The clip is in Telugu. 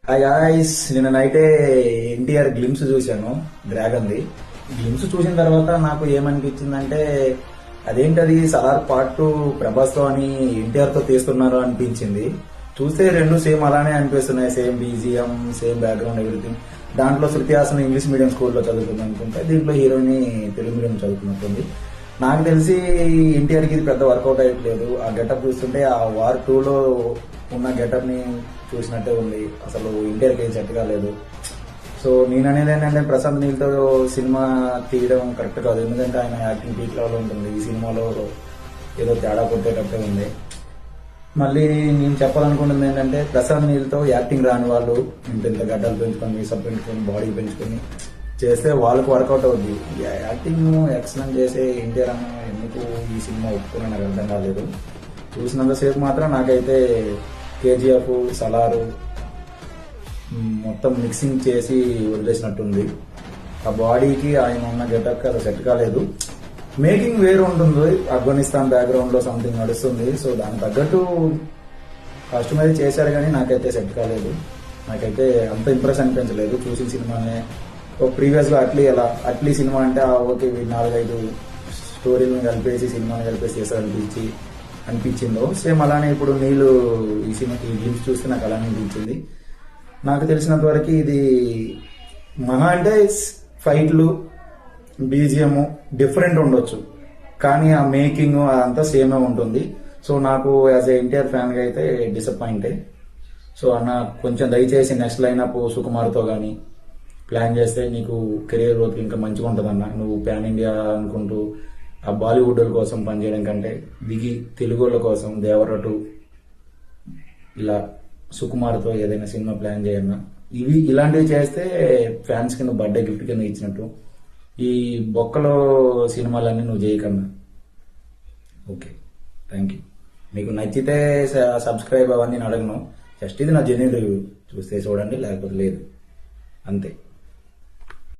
హాయ్ గాయ్స్, నిన్న నైటే ఎన్టీఆర్ గ్లిమ్స్ చూశాను డ్రాగన్ది. గ్లిమ్స్ చూసిన తర్వాత నాకు ఏమనిపించిందంటే అదేంటది సలార్ పార్ట్ 2 ప్రభాస్ తో అని ఎన్టీఆర్ తో తీస్తున్నారు అనిపించింది. చూస్తే రెండు సేమ్ అలానే అనిపిస్తున్నాయి. Same BGM, same background, everything. దాంట్లో శృతి హాసన్ ఇంగ్లీష్ మీడియం స్కూల్లో చదువుకుంది అనుకుంటే, దీంట్లో హీరోయిన్ తెలుగు మీడియం చదువుకున్నట్టుంది. నాకు తెలిసి ఎన్టీఆర్కి ఇది పెద్ద వర్కౌట్ అయ్యట్లేదు. ఆ గెటప్ చూస్తుంటే ఆ వార్ 2లో ఉన్న గెటప్ ని చూసినట్టే ఉంది. అసలు ఎన్టీఆర్కి ఏం సెట్ కాలేదు. సో నేను అనేది ఏంటంటే ప్రశాంత్ నీల్తో సినిమా తీయడం కరెక్ట్ కాదు. ఎందుకంటే ఆయన యాక్టింగ్ పీక్ లెవెల్ ఉంటుంది. ఈ సినిమాలో ఏదో తేడా కొట్టేటట్టే ఉంది. మళ్ళీ నేను చెప్పాలనుకుంటుంది ఏంటంటే ప్రశాంత్ నీల్తో యాక్టింగ్ రాని వాళ్ళు ఇంత గడ్డలు పెంచుకొని, మీసప్ పెంచుకొని, బాడీ పెంచుకొని చేస్తే వాళ్ళకు వర్కౌట్ అవుద్ది. యాక్టింగ్ ఎక్సలెంట్ చేసే ఎన్టీఆర్ అన్న ఎందుకు ఈ సినిమా ఒప్పుకుని నాకు అర్థం కాలేదు. చూసినంతసేపు మాత్రం నాకైతే కేజీఎఫ్, సలారు మొత్తం మిక్సింగ్ చేసి వదిలేసినట్టుంది. ఆ బాడీకి ఆయన ఉన్న గెటప్ అది సెట్ కాలేదు. మేకింగ్ వేరు ఉంటుంది. ఆఫ్ఘనిస్తాన్ బ్యాక్గ్రౌండ్ లో సంథింగ్ నడుస్తుంది. సో దానికి తగ్గట్టు కస్టమైజ్ చేశారు, కానీ నాకైతే సెట్ కాలేదు. నాకైతే అంత ఇంప్రెస్ అనిపించలేదు చూసిన సినిమానే. ప్రీవియస్ గా అట్లీ సినిమా అంటే ఓకే, 4-5 స్టోరీలను కలిపేసి సినిమాని కలిపేసి చేశారు అనిపించిందో, సేమ్ అలానే ఇప్పుడు నీళ్ళు ఈ సినిమా ఈ గేమ్స్ చూస్తే నాకు అలానే అనిపించింది. నాకు తెలిసినంత వరకు ఇది మహా అంటే ఫైట్లు, బీజిఎం డిఫరెంట్ ఉండొచ్చు, కానీ ఆ మేకింగ్ అదంతా సేమే ఉంటుంది. సో నాకు యాజ్ ఎ ఎన్టీఆర్ ఫ్యాన్ గా అయితే డిసప్పాయింటెడ్. సో అన్న కొంచెం దయచేసి నెక్స్ట్ లైనప్ సుకుమార్తో కానీ ప్లాన్ చేస్తే నీకు కెరీర్ గ్రోత్ ఇంకా మంచిగా ఉంటుంది అన్న. నువ్వు పాన్ ఇండియా అనుకుంటూ ఆ బాలీవుడ్ కోసం పనిచేయడం కంటే దిగి తెలుగు వాళ్ళ కోసం దేవరటు ఇలా సుకుమార్తో ఏదైనా సినిమా ప్లాన్ చేయన్నా. ఇలాంటివి చేస్తే ఫ్యాన్స్ కి నువ్వు బర్త్డే గిఫ్ట్ కింద ఇచ్చినట్టు. ఈ బొక్కలో సినిమాలన్నీ నువ్వు చేయకన్నా. Okay, thank you. మీకు నచ్చితే సబ్స్క్రైబ్ అవన్నీ నేను అడగను. జస్ట్ ఇది నా జెన్యూన్ రివ్యూ. చూస్తే చూడండి, లేకపోతే లేదు, అంతే.